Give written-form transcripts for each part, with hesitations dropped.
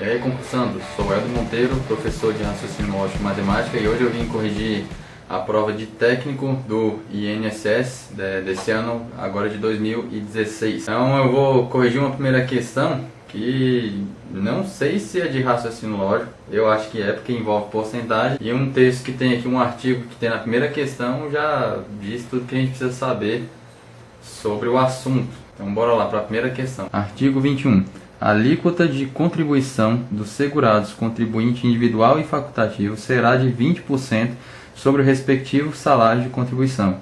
E aí, concursandos, sou o Eldo Monteiro, professor de Raciocínio Lógico e Matemática, e hoje eu vim corrigir a prova de técnico do INSS desse ano, agora de 2016. Então eu vou corrigir uma primeira questão que não sei se é de raciocínio lógico, eu acho que é porque envolve porcentagem, e um texto que tem aqui, um artigo que tem na primeira questão, já diz tudo que a gente precisa saber sobre o assunto. Então bora lá para a primeira questão. Artigo 21. A alíquota de contribuição dos segurados contribuinte individual e facultativo será de 20% sobre o respectivo salário de contribuição.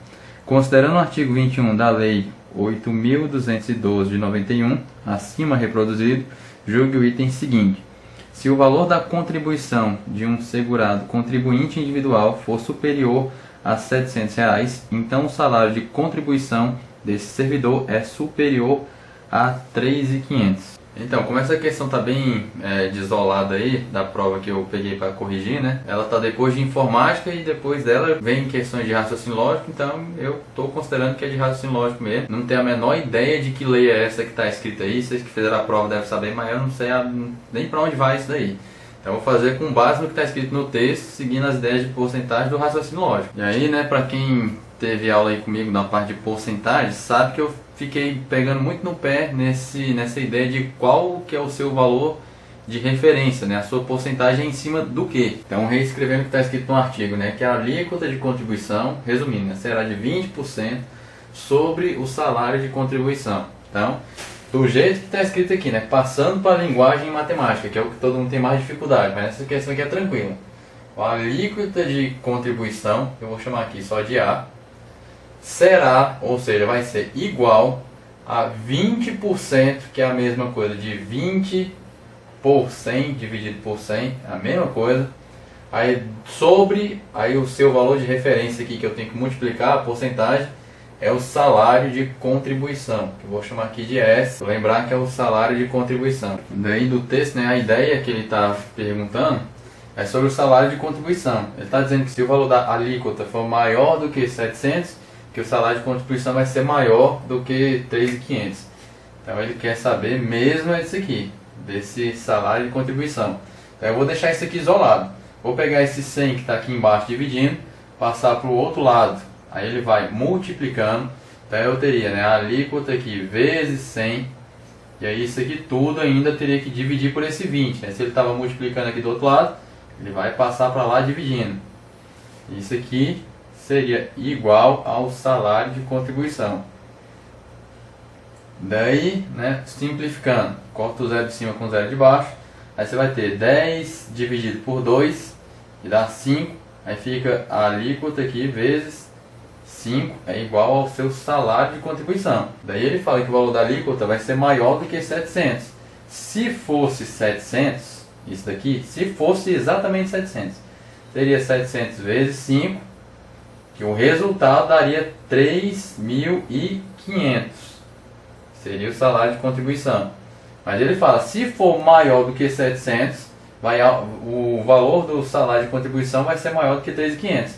Considerando o artigo 21 da Lei 8.212 de 91, acima reproduzido, julgue o item seguinte. Se o valor da contribuição de um segurado contribuinte individual for superior a R$ 700, então o salário de contribuição desse servidor é superior a R$ 3.500. Então, como essa questão está bem desolada aí da prova que eu peguei para corrigir, né? Ela está depois de informática e depois dela vem questões de raciocínio lógico, então eu estou considerando que é de raciocínio lógico mesmo. Não tenho a menor ideia de que lei é essa que está escrita aí, vocês que fizeram a prova devem saber, mas eu não sei nem para onde vai isso daí. Então eu vou fazer com base no que está escrito no texto, seguindo as ideias de porcentagem do raciocínio lógico. E aí, né, para quem teve aula aí comigo na parte de porcentagem, sabe que eu fiquei pegando muito no pé nessa ideia de qual que é o seu valor de referência, né? A sua porcentagem em cima do que? Então, reescrevendo o que está escrito no artigo, né? Que a alíquota de contribuição, resumindo, né, será de 20% sobre o salário de contribuição. Então, do jeito que está escrito aqui, né? Passando para a linguagem matemática, que é o que todo mundo tem mais dificuldade, mas essa questão aqui é tranquila. A alíquota de contribuição, eu vou chamar aqui só de A, será, ou seja, vai ser igual a 20%, que é a mesma coisa de 20 por 100 dividido por 100, a mesma coisa. Aí sobre o seu valor de referência aqui, que eu tenho que multiplicar a porcentagem, é o salário de contribuição, que eu vou chamar aqui de S, lembrar que é o salário de contribuição. Daí do texto, né, a ideia que ele está perguntando é sobre o salário de contribuição. Ele está dizendo que se o valor da alíquota for maior do que 700, que o salário de contribuição vai ser maior do que 3.500. Então ele quer saber mesmo isso aqui, desse salário de contribuição. Então eu vou deixar isso aqui isolado. Vou pegar esse 100 que está aqui embaixo dividindo, passar para o outro lado. Aí ele vai multiplicando. Então eu teria, né, a alíquota aqui vezes 100. E aí isso aqui tudo ainda teria que dividir por esse 20. Né? Se ele estava multiplicando aqui do outro lado, ele vai passar para lá dividindo. Isso aqui seria igual ao salário de contribuição. Daí, né, simplificando, corta o zero de cima com o zero de baixo, aí você vai ter 10 dividido por 2, que dá 5, aí fica a alíquota aqui vezes 5, é igual ao seu salário de contribuição. Daí ele fala que o valor da alíquota vai ser maior do que 700. Se fosse 700, isso daqui, se fosse exatamente 700, seria 700 vezes 5, que o resultado daria 3.500. Seria o salário de contribuição. Mas ele fala, se for maior do que 700, o valor do salário de contribuição vai ser maior do que 3.500.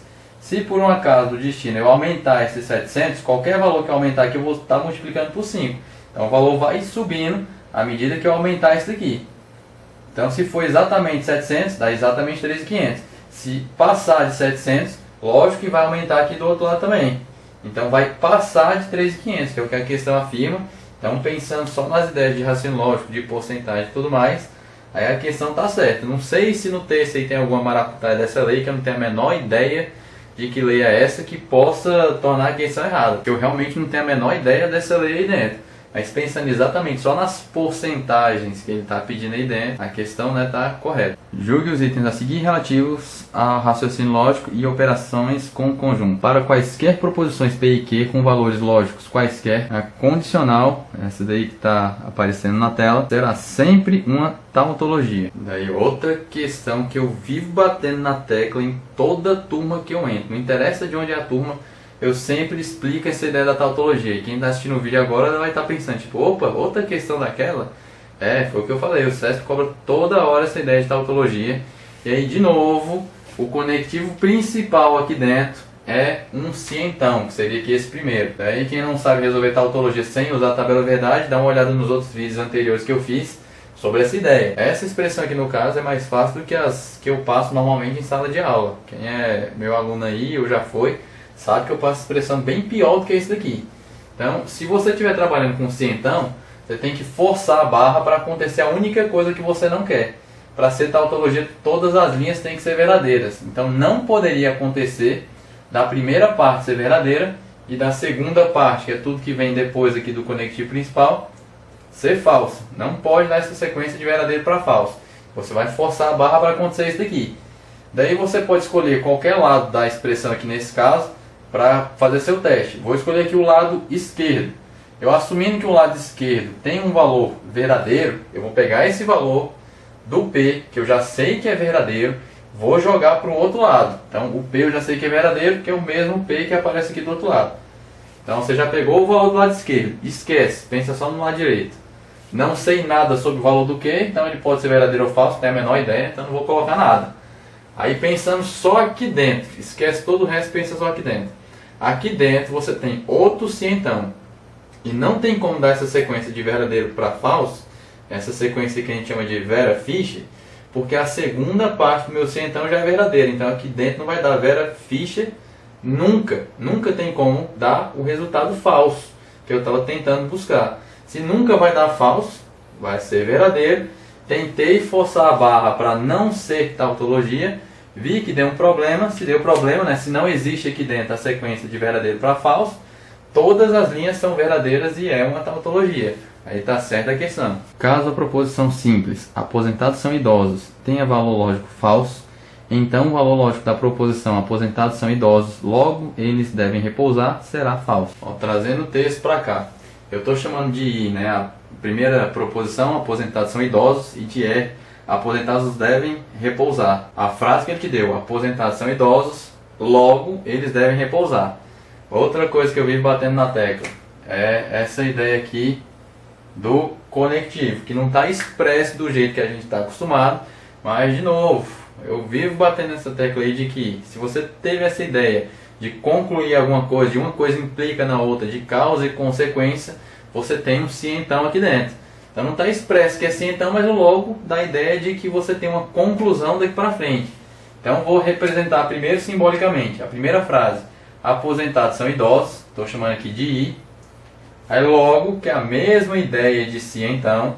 Se por um acaso do destino eu aumentar esses 700, qualquer valor que eu aumentar aqui eu vou estar multiplicando por 5. Então o valor vai subindo à medida que eu aumentar isso daqui. Então se for exatamente 700, dá exatamente 3.500. Se passar de 700, lógico que vai aumentar aqui do outro lado também. Então vai passar de 3.500, que é o que a questão afirma. Então pensando só nas ideias de raciocínio lógico, de porcentagem e tudo mais, aí a questão está certa. Não sei se no texto aí tem alguma maracutaia dessa lei, que eu não tenho a menor ideia de que lei é essa que possa tornar a questão errada. Porque eu realmente não tenho a menor ideia dessa lei aí dentro. Mas pensando exatamente só nas porcentagens que ele está pedindo aí dentro, a questão está correta. Julgue os itens a seguir relativos a raciocínio lógico e operações com conjunto. Para quaisquer proposições P e Q com valores lógicos quaisquer, a condicional, essa daí que está aparecendo na tela, será sempre uma tautologia. Daí outra questão que eu vivo batendo na tecla em toda turma que eu entro. Não interessa de onde é a turma, eu sempre explico essa ideia da tautologia. E quem está assistindo o vídeo agora vai estar pensando, tipo, opa, outra questão daquela? Foi o que eu falei, o SESP cobra toda hora essa ideia de tautologia. E aí, de novo, o conectivo principal aqui dentro é um se então, que seria aqui esse primeiro. Daí quem não sabe resolver tautologia sem usar a tabela verdade, dá uma olhada nos outros vídeos anteriores que eu fiz sobre essa ideia. Essa expressão aqui no caso é mais fácil do que as que eu passo normalmente em sala de aula. Quem é meu aluno aí ou já foi, sabe que eu passo expressão bem pior do que isso daqui. Então, se você estiver trabalhando com cientão, você tem que forçar a barra para acontecer a única coisa que você não quer. Para ser tautologia, todas as linhas têm que ser verdadeiras. Então, não poderia acontecer da primeira parte ser verdadeira e da segunda parte, que é tudo que vem depois aqui do conectivo principal, ser falso. Não pode dar essa sequência de verdadeiro para falso. Você vai forçar a barra para acontecer isso daqui. Daí você pode escolher qualquer lado da expressão aqui nesse caso para fazer seu teste. Vou escolher aqui o lado esquerdo. Eu assumindo que o lado esquerdo tem um valor verdadeiro, eu vou pegar esse valor do P, que eu já sei que é verdadeiro, vou jogar para o outro lado. Então o P eu já sei que é verdadeiro, que é o mesmo P que aparece aqui do outro lado. Então você já pegou o valor do lado esquerdo, esquece, pensa só no lado direito. Não sei nada sobre o valor do Q, então ele pode ser verdadeiro ou falso, não tenho a menor ideia, então não vou colocar nada. Aí pensando só aqui dentro, esquece todo o resto, pensa só aqui dentro. Aqui dentro você tem outro cientão. E não tem como dar essa sequência de verdadeiro para falso, essa sequência que a gente chama de Vera Fischer, porque a segunda parte do meu cientão já é verdadeira. Então aqui dentro não vai dar Vera Fischer nunca. Nunca tem como dar o resultado falso que eu estava tentando buscar. Se nunca vai dar falso, vai ser verdadeiro. Tentei forçar a barra para não ser tautologia. Vi que deu um problema. Se deu problema, né? Se não existe aqui dentro a sequência de verdadeiro para falso, todas as linhas são verdadeiras e é uma tautologia. Aí está certa a questão. Caso a proposição simples, aposentados são idosos, tenha valor lógico falso, então o valor lógico da proposição aposentados são idosos, logo eles devem repousar, será falso. Ó, trazendo o texto para cá. Eu estou chamando de I, né? A primeira proposição, aposentados são idosos, e de E, aposentados devem repousar. A frase que ele te deu, aposentados são idosos, logo eles devem repousar. Outra coisa que eu vivo batendo na tecla é essa ideia aqui do conectivo, que não está expresso do jeito que a gente está acostumado, mas de novo, eu vivo batendo nessa tecla aí de que se você teve essa ideia de concluir alguma coisa, de uma coisa implica na outra, de causa e consequência, você tem um cientão aqui dentro. Então não está expresso que é cientão, mas o logo dá a ideia de que você tem uma conclusão daqui para frente. Então vou representar primeiro simbolicamente. A primeira frase, aposentados são idosos, estou chamando aqui de I. Aí logo, que é a mesma ideia de cientão,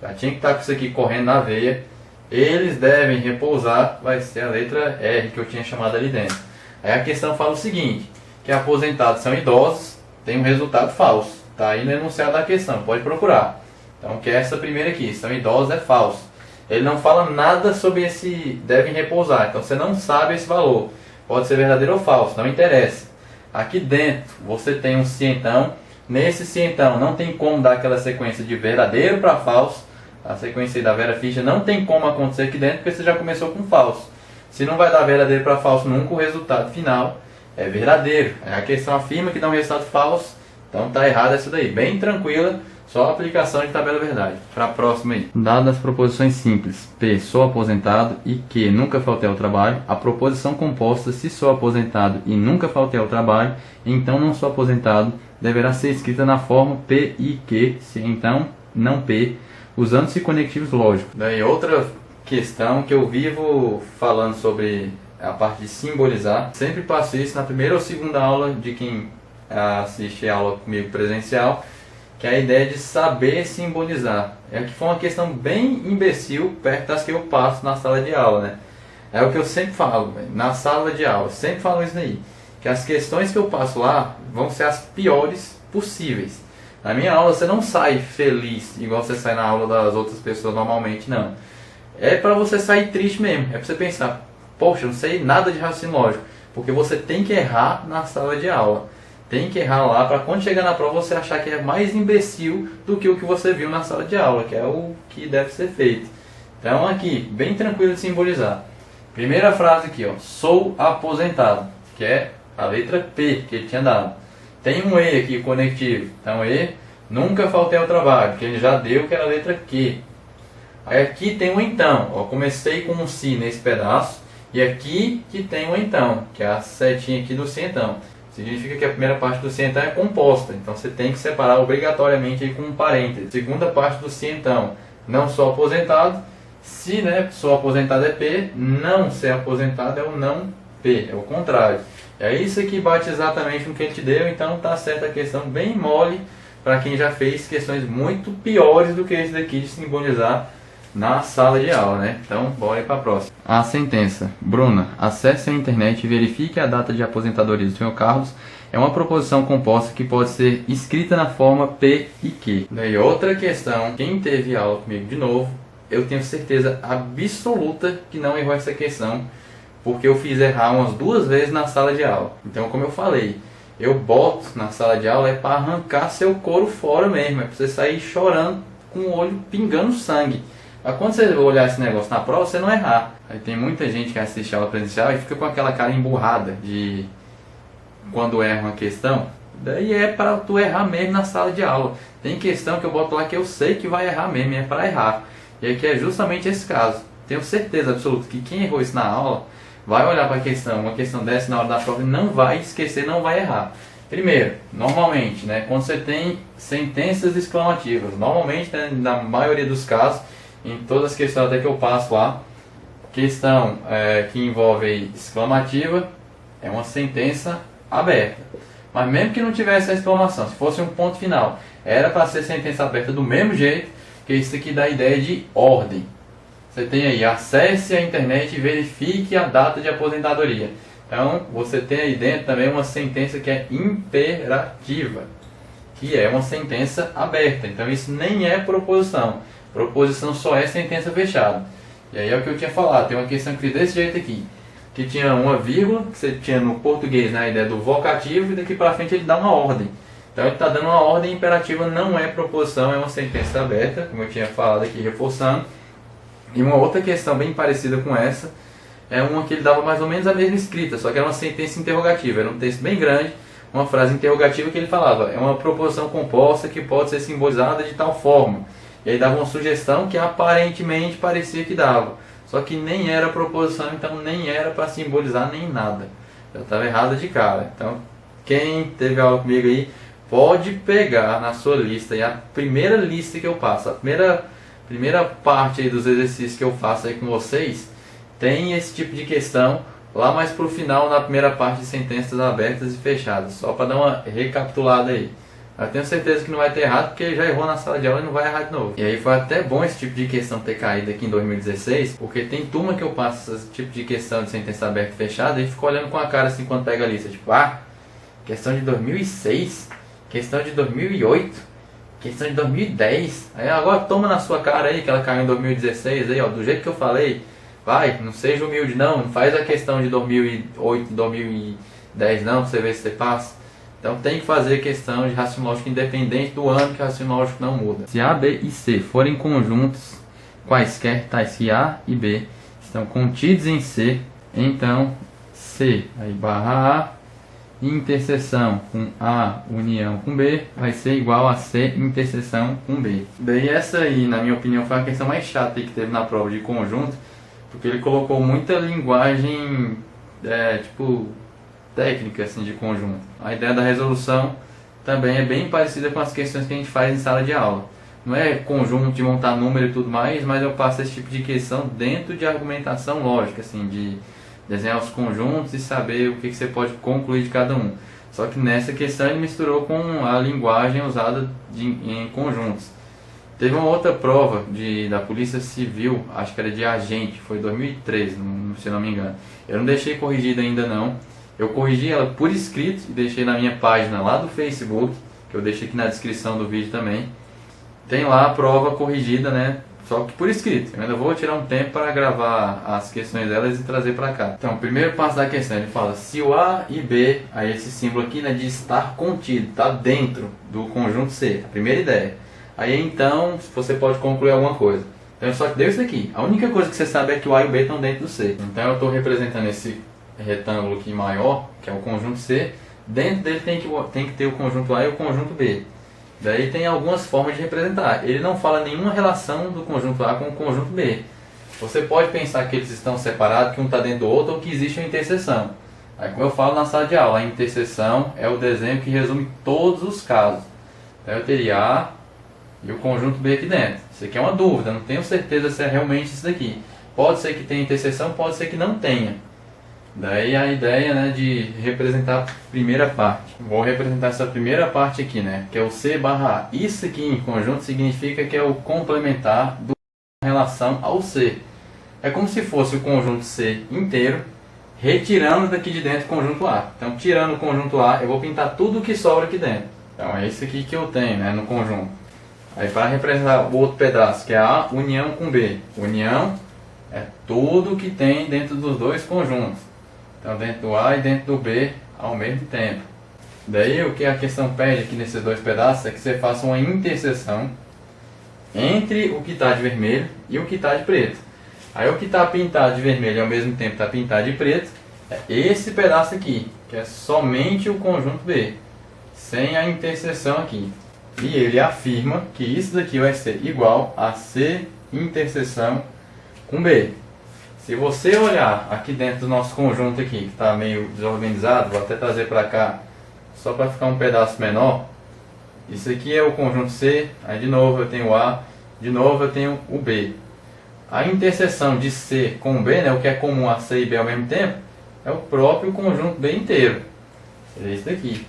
já tinha que estar com isso aqui correndo na veia, eles devem repousar, vai ser a letra R que eu tinha chamado ali dentro. Aí a questão fala o seguinte, que aposentados são idosos, tem um resultado falso. Está aí no enunciado da questão, pode procurar. Então, que é essa primeira aqui, são idosos é falso. Ele não fala nada sobre esse devem repousar, então você não sabe esse valor. Pode ser verdadeiro ou falso, não interessa. Aqui dentro você tem um cientão. Nesse cientão não tem como dar aquela sequência de verdadeiro para falso. A sequência aí da Vera Fischer não tem como acontecer aqui dentro, porque você já começou com falso. Se não vai dar verdadeiro para falso nunca, o resultado final é verdadeiro. A questão afirma que dá um resultado falso, então está errado essa daí. Bem tranquila, só a aplicação de tabela verdade. Para a próxima aí. Dadas as proposições simples, P, sou aposentado, e Q, nunca faltei ao trabalho, a proposição composta, se sou aposentado e nunca faltei ao trabalho, então não sou aposentado, deverá ser escrita na forma P e Q, se então não P, usando-se conectivos lógicos. Daí outra questão que eu vivo falando sobre a parte de simbolizar, sempre passo isso na primeira ou segunda aula de quem assiste a aula comigo presencial, que é a ideia de saber simbolizar. É que foi uma questão bem imbecil perto das que eu passo na sala de aula, né? É o que eu sempre falo, na sala de aula, sempre falo isso daí, que as questões que eu passo lá vão ser as piores possíveis. Na minha aula você não sai feliz, igual você sai na aula das outras pessoas normalmente, não. É para você sair triste mesmo, é para você pensar, poxa, eu não sei nada de raciocínio lógico, porque você tem que errar na sala de aula. Tem que errar lá para quando chegar na prova você achar que é mais imbecil do que o que você viu na sala de aula, que é o que deve ser feito. Então aqui, bem tranquilo de simbolizar. Primeira frase aqui, ó, sou aposentado, que é a letra P que ele tinha dado. Tem um E aqui conectivo, então E, nunca faltei ao trabalho, que ele já deu, que era a letra Q. Aí aqui tem um então, ó, comecei com um si nesse pedaço, e aqui que tem um então, que é a setinha aqui do si então. Significa que a primeira parte do cientão é composta, então você tem que separar obrigatoriamente aí com um parêntese. Segunda parte do cientão, não sou aposentado. Se, né, sou aposentado é P, não ser aposentado é o não P, é o contrário. É isso que bate exatamente no que ele te deu, então tá certa a questão bem mole para quem já fez questões muito piores do que esse daqui de simbolizar na sala de aula, né? Então, bora para a próxima. A sentença. Bruna, acesse a internet e verifique a data de aposentadoria do Sr. Carlos. É uma proposição composta que pode ser escrita na forma P e Q. Daí outra questão, quem teve aula comigo de novo, eu tenho certeza absoluta que não errou essa questão, porque eu fiz errar umas 2 vezes na sala de aula. Então, como eu falei, eu boto na sala de aula é para arrancar seu couro fora mesmo, é para você sair chorando com o olho pingando sangue. Mas quando você olhar esse negócio na prova, você não errar. Aí tem muita gente que assiste a aula presencial e fica com aquela cara emburrada de quando erra uma questão. Daí é para tu errar mesmo na sala de aula. Tem questão que eu boto lá que eu sei que vai errar mesmo, é para errar. E aqui é justamente esse caso. Tenho certeza absoluta que quem errou isso na aula vai olhar para a questão, uma questão dessa na hora da prova e não vai esquecer, não vai errar. Primeiro, normalmente, né, quando você tem sentenças exclamativas, normalmente, né, na maioria dos casos, em todas as questões até que eu passo lá, questão que envolve exclamativa é uma sentença aberta. Mas mesmo que não tivesse a exclamação, se fosse um ponto final, era para ser sentença aberta do mesmo jeito, que isso aqui dá a ideia de ordem. Você tem aí, acesse a internet e verifique a data de aposentadoria. Então, você tem aí dentro também uma sentença que é imperativa, que é uma sentença aberta. Então, isso nem é proposição. Proposição só é sentença fechada. E aí é o que eu tinha falado, tem uma questão que fiz desse jeito aqui, que tinha uma vírgula, que você tinha no português, né, a ideia do vocativo, e daqui para frente ele dá uma ordem. Então ele está dando uma ordem imperativa, não é proposição, é uma sentença aberta, como eu tinha falado aqui, reforçando. E uma outra questão bem parecida com essa, é uma que ele dava mais ou menos a mesma escrita, só que era uma sentença interrogativa, era um texto bem grande, uma frase interrogativa que ele falava, é uma proposição composta que pode ser simbolizada de tal forma. E aí dava uma sugestão que aparentemente parecia que dava, só que nem era proposição, então nem era para simbolizar nem nada. Eu estava errado de cara. Então, quem teve aula comigo aí, pode pegar na sua lista, e a primeira lista que eu passo, a primeira parte aí dos exercícios que eu faço aí com vocês, tem esse tipo de questão lá mais pro final, na primeira parte de sentenças abertas e fechadas, só para dar uma recapitulada aí. Eu tenho certeza que não vai ter errado, porque já errou na sala de aula e não vai errar de novo. E aí foi até bom esse tipo de questão ter caído aqui em 2016, porque tem turma que eu passo esse tipo de questão de sentença aberta e fechada e fico olhando com a cara assim quando pega a lista, tipo, questão de 2006, questão de 2008, questão de 2010, aí agora toma na sua cara aí que ela caiu em 2016, aí ó, do jeito que eu falei, vai, não seja humilde não faz a questão de 2008, 2010 não, pra você ver se você passa. Então tem que fazer questão de raciocínio lógico independente do ano, que o raciocínio lógico não muda. Se A, B e C forem conjuntos quaisquer, tais que A e B estão contidos em C, então C, aí barra A, interseção com A união com B, vai ser igual a C interseção com B. Daí essa aí, na minha opinião, foi a questão mais chata que teve na prova de conjunto, porque ele colocou muita linguagem, tipo, técnica assim, de conjunto. A ideia da resolução também é bem parecida com as questões que a gente faz em sala de aula. Não é conjunto de montar número e tudo mais, mas eu passo esse tipo de questão dentro de argumentação lógica, assim, de desenhar os conjuntos e saber o que você pode concluir de cada um. Só que nessa questão ele misturou com a linguagem usada em conjuntos. Teve uma outra prova da Polícia Civil, acho que era de agente, foi 2013, se não me engano. Eu não deixei corrigida ainda não. Eu corrigi ela por escrito e deixei na minha página lá do Facebook, que eu deixei aqui na descrição do vídeo também. Tem lá a prova corrigida, né? Só que por escrito. Eu ainda vou tirar um tempo para gravar as questões delas e trazer para cá. Então, o primeiro passo da questão, ele fala se o A e B, aí esse símbolo aqui, né, de estar contido, está dentro do conjunto C, a primeira ideia. Aí então, você pode concluir alguma coisa. Então, só que deu isso daqui. A única coisa que você sabe é que o A e o B estão dentro do C. Então, eu estou representando esse retângulo aqui maior, que é o conjunto C, dentro dele tem que ter o conjunto A e o conjunto B. Daí tem algumas formas de representar. Ele não fala nenhuma relação do conjunto A com o conjunto B. Você pode pensar que eles estão separados, que um está dentro do outro, ou que existe uma interseção. Aí, como eu falo na sala de aula, a interseção é o desenho que resume todos os casos. Então, eu teria A e o conjunto B aqui dentro. Isso aqui é uma dúvida, não tenho certeza se é realmente isso daqui. Pode ser que tenha interseção, pode ser que não tenha. Daí a ideia, né, de representar a primeira parte. Vou representar essa primeira parte aqui, né, que é o C barra A. Isso aqui em conjunto significa que é o complementar do em relação ao C. É como se fosse o conjunto C inteiro, retirando daqui de dentro o conjunto A. Então, tirando o conjunto A, eu vou pintar tudo que sobra aqui dentro. Então, é isso aqui que eu tenho, né, no conjunto. Aí, para representar o outro pedaço, que é A união com B. União é tudo que tem dentro dos dois conjuntos. Então, dentro do A e dentro do B ao mesmo tempo. Daí, o que a questão pede aqui nesses dois pedaços é que você faça uma interseção entre o que está de vermelho e o que está de preto. Aí, o que está pintado de vermelho e ao mesmo tempo está pintado de preto é esse pedaço aqui, que é somente o conjunto B, sem a interseção aqui. E ele afirma que isso daqui vai ser igual a C interseção com B. Se você olhar aqui dentro do nosso conjunto aqui, que está meio desorganizado, vou até trazer para cá, só para ficar um pedaço menor. Isso aqui é o conjunto C, aí de novo eu tenho o A, de novo eu tenho o B. A interseção de C com B, né, o que é comum a C e B ao mesmo tempo, é o próprio conjunto B inteiro. É isso daqui.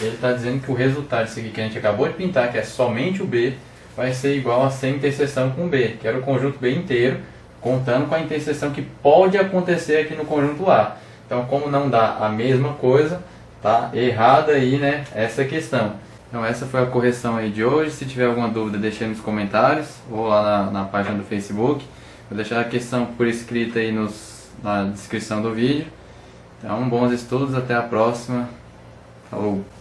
Ele está dizendo que o resultado disso aqui que a gente acabou de pintar, que é somente o B, vai ser igual a C interseção com B, que era o conjunto B inteiro, contando com a interseção que pode acontecer aqui no conjunto A. Então, como não dá a mesma coisa, tá errada aí, né, essa questão. Então, essa foi a correção aí de hoje. Se tiver alguma dúvida, deixe aí nos comentários ou lá na página do Facebook. Vou deixar a questão por escrito aí na descrição do vídeo. Então, bons estudos, até a próxima. Falou!